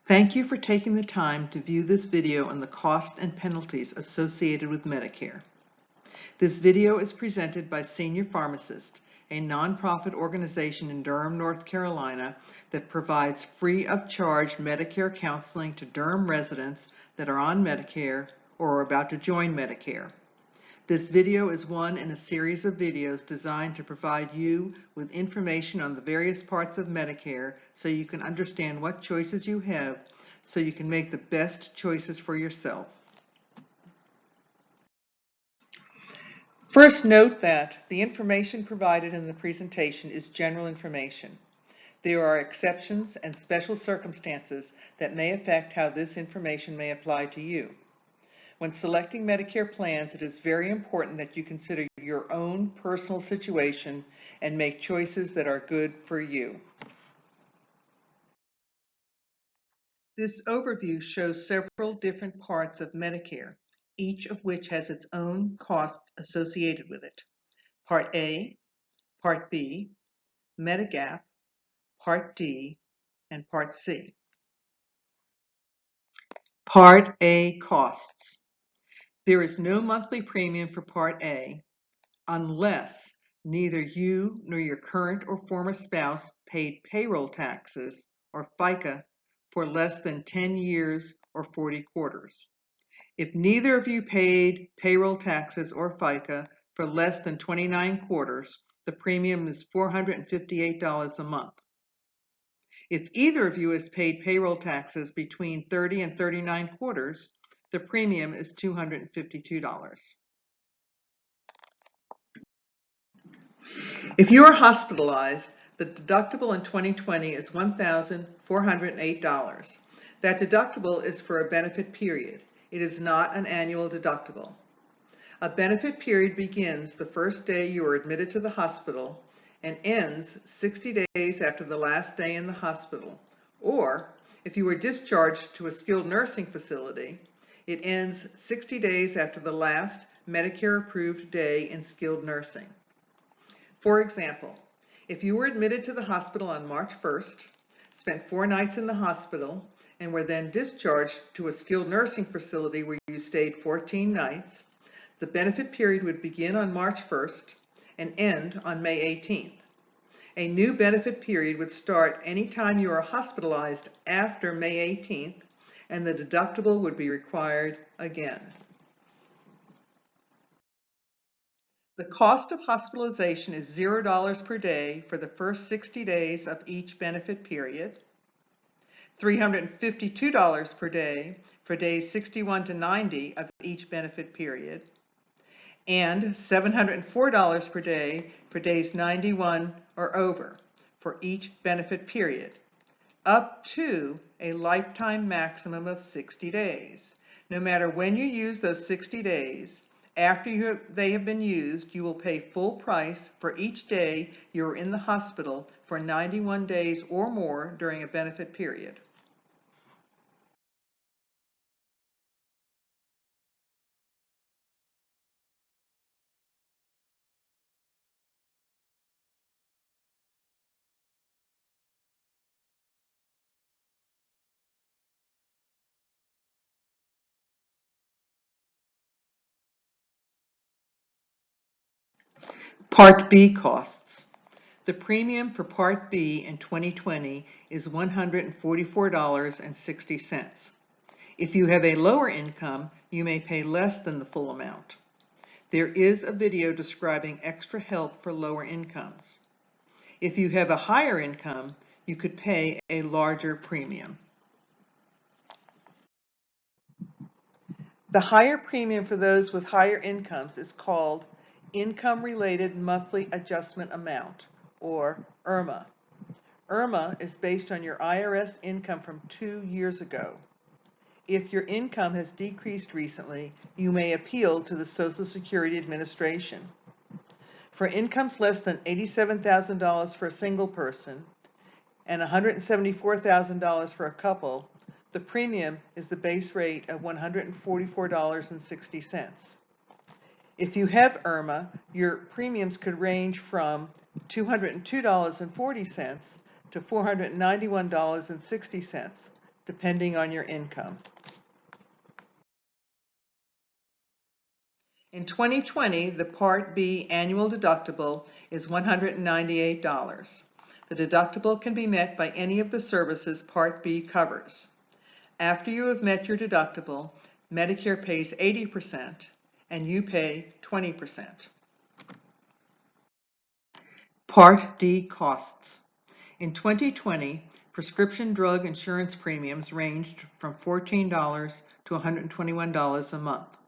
Thank you for taking the time to view this video on the costs and penalties associated with Medicare. This video is presented by Senior Pharmacist, a nonprofit organization in Durham, North Carolina that provides free of charge Medicare counseling to Durham residents that are on Medicare or are about to join Medicare. This video is one in a series of videos designed to provide you with information on the various parts of Medicare so you can understand what choices you have so you can make the best choices for yourself. First, note that the information provided in the presentation is general information. There are exceptions and special circumstances that may affect how this information may apply to you. When selecting Medicare plans, it is very important that you consider your own personal situation and make choices that are good for you. This overview shows several different parts of Medicare, each of which has its own costs associated with it. Part A, Part B, Medigap, Part D, and Part C. Part A costs. There is no monthly premium for Part A unless neither you nor your current or former spouse paid payroll taxes or FICA for less than 10 years or 40 quarters. If neither of you paid payroll taxes or FICA for less than 29 quarters, the premium is $458 a month. If either of you has paid payroll taxes between 30 and 39 quarters, the premium is $252. If you are hospitalized, the deductible in 2020 is $1,408. That deductible is for a benefit period. It is not an annual deductible. A benefit period begins the first day you are admitted to the hospital and ends 60 days after the last day in the hospital. Or, if you were discharged to a skilled nursing facility, it ends 60 days after the last Medicare-approved day in skilled nursing. For example, if you were admitted to the hospital on March 1st, spent 4 nights in the hospital, and were then discharged to a skilled nursing facility where you stayed 14 nights, the benefit period would begin on March 1st and end on May 18th. A new benefit period would start anytime you are hospitalized after May 18th, and the deductible would be required again. The cost of hospitalization is $0 per day for the first 60 days of each benefit period, $352 per day for days 61 to 90 of each benefit period, and $704 per day for days 91 or over for each benefit period, up to a lifetime maximum of 60 days. No matter when you use those 60 days, after they have been used, you will pay full price for each day you are in the hospital for 91 days or more during a benefit period. Part B costs. The premium for Part B in 2020 is $144.60. If you have a lower income, you may pay less than the full amount. There is a video describing extra help for lower incomes. If you have a higher income, you could pay a larger premium. The higher premium for those with higher incomes is called Income-Related Monthly Adjustment Amount, or IRMA. IRMA is based on your IRS income from 2 years ago. If your income has decreased recently, you may appeal to the Social Security Administration. For incomes less than $87,000 for a single person and $174,000 for a couple, the premium is the base rate of $144.60. If you have IRMA, your premiums could range from $202.40 to $491.60, depending on your income. In 2020, the Part B annual deductible is $198. The deductible can be met by any of the services Part B covers. After you have met your deductible, Medicare pays 80% and you pay 20%. Part D costs. In 2020, prescription drug insurance premiums ranged from $14 to $121 a month.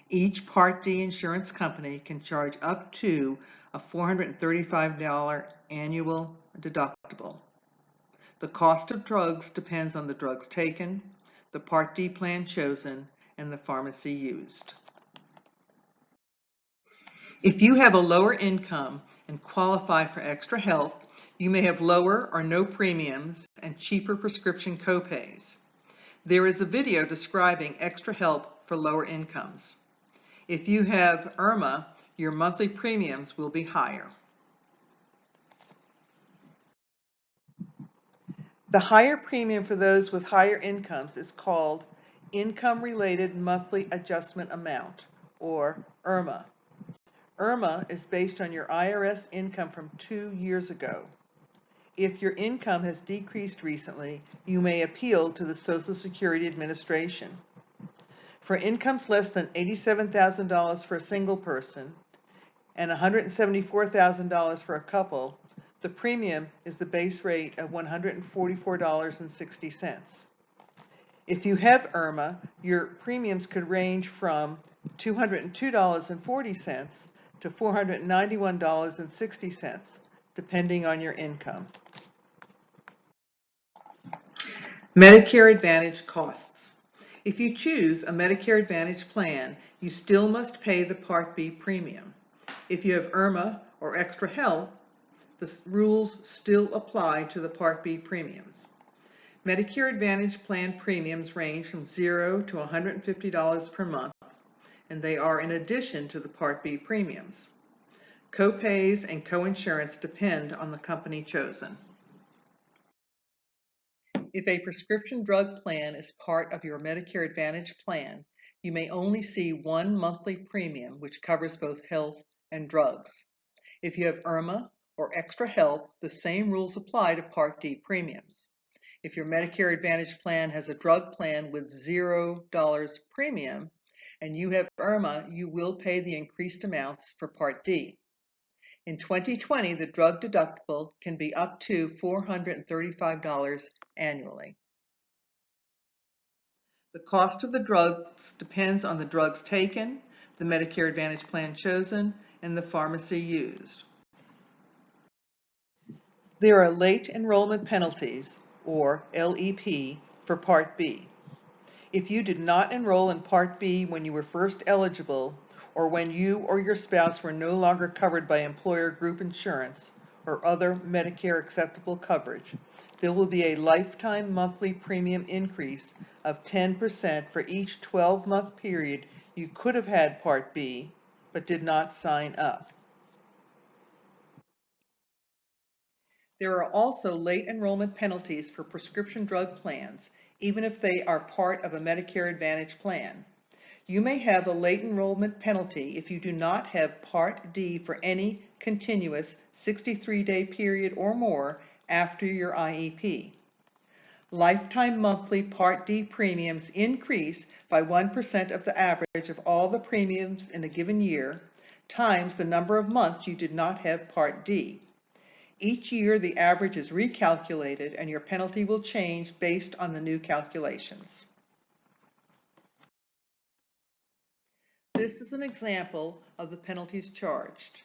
Each Part D insurance company can charge up to a $435 annual deductible. The cost of drugs depends on the drugs taken, the Part D plan chosen, and the pharmacy used. If you have a lower income and qualify for extra help, you may have lower or no premiums and cheaper prescription copays. There is a video describing extra help for lower incomes. If you have IRMA, your monthly premiums will be higher. The higher premium for those with higher incomes is called Income-Related Monthly Adjustment Amount, or IRMA. IRMA is based on your IRS income from 2 years ago. If your income has decreased recently, you may appeal to the Social Security Administration. For incomes less than $87,000 for a single person and $174,000 for a couple, the premium is the base rate of $144.60. If you have IRMA, your premiums could range from $202.40 to $491.60, depending on your income. Medicare Advantage costs. If you choose a Medicare Advantage plan, you still must pay the Part B premium. If you have IRMA or extra help, the rules still apply to the Part B premiums. Medicare Advantage plan premiums range from $0 to $150 per month, and they are in addition to the Part B premiums. Co-pays and co-insurance depend on the company chosen. If a prescription drug plan is part of your Medicare Advantage plan, you may only see one monthly premium which covers both health and drugs. If you have IRMA or extra help, the same rules apply to Part D premiums. If your Medicare Advantage plan has a drug plan with $0 premium and you have IRMA, you will pay the increased amounts for Part D. In 2020, the drug deductible can be up to $435 annually. The cost of the drugs depends on the drugs taken, the Medicare Advantage plan chosen, and the pharmacy used. There are late enrollment penalties, or LEP, for Part B. If you did not enroll in Part B when you were first eligible, or when you or your spouse were no longer covered by employer group insurance or other Medicare acceptable coverage, there will be a lifetime monthly premium increase of 10% for each 12-month period you could have had Part B but did not sign up. There are also late enrollment penalties for prescription drug plans, even if they are part of a Medicare Advantage plan. You may have a late enrollment penalty if you do not have Part D for any continuous 63-day period or more after your IEP. Lifetime monthly Part D premiums increase by 1% of the average of all the premiums in a given year, times the number of months you did not have Part D. Each year the average is recalculated and your penalty will change based on the new calculations. This is an example of the penalties charged.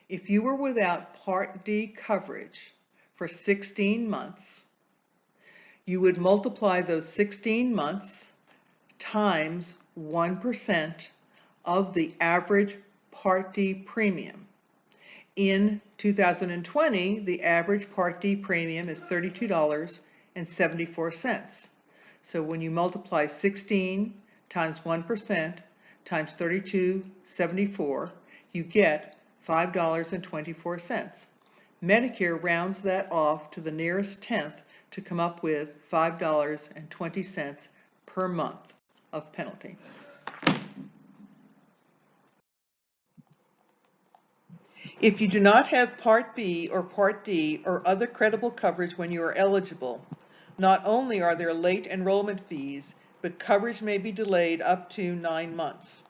If you were without Part D coverage for 16 months, you would multiply those 16 months times 1% of the average Part D premium. In 2020, the average Part D premium is $32.74. So when you multiply 16 times 1% times $32.74, you get $5.24. Medicare rounds that off to the nearest tenth to come up with $5.20 per month of penalty. If you do not have Part B or Part D or other credible coverage when you are eligible, not only are there late enrollment fees, but coverage may be delayed up to 9 months.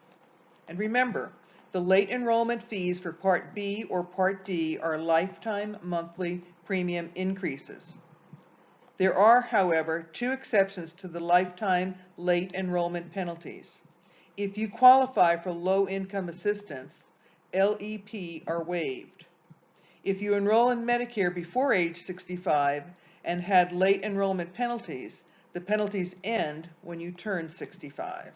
And remember, the late enrollment fees for Part B or Part D are lifetime monthly premium increases. There are, however, 2 exceptions to the lifetime late enrollment penalties. If you qualify for low-income assistance, LEP are waived. If you enroll in Medicare before age 65 and had late enrollment penalties, the penalties end when you turn 65.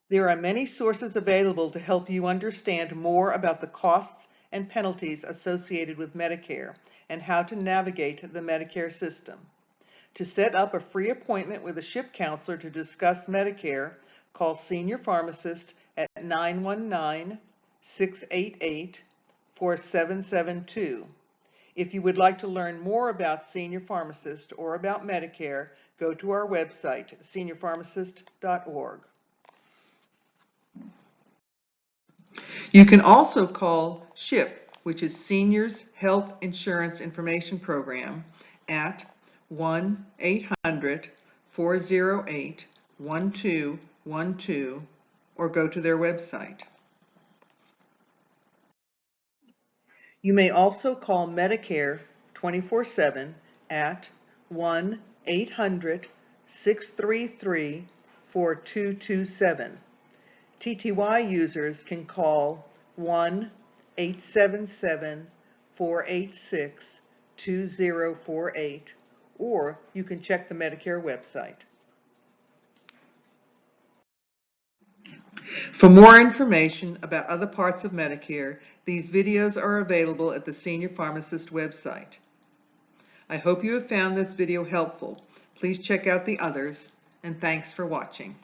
There are many sources available to help you understand more about the costs and penalties associated with Medicare and how to navigate the Medicare system. To set up a free appointment with a SHIP counselor to discuss Medicare, call Senior Pharmacist at 919-688-4772. If you would like to learn more about Senior Pharmacist or about Medicare, go to our website, seniorpharmacist.org. You can also call SHIP, which is Seniors Health Insurance Information Program, at 1-800-408-1212 or go to their website. You may also call Medicare 24/7 at 1-800-633-4227. TTY users can call 1-877-486-2048, or you can check the Medicare website. For more information about other parts of Medicare, these videos are available at the Senior Pharmacist website. I hope you have found this video helpful. Please check out the others, and thanks for watching.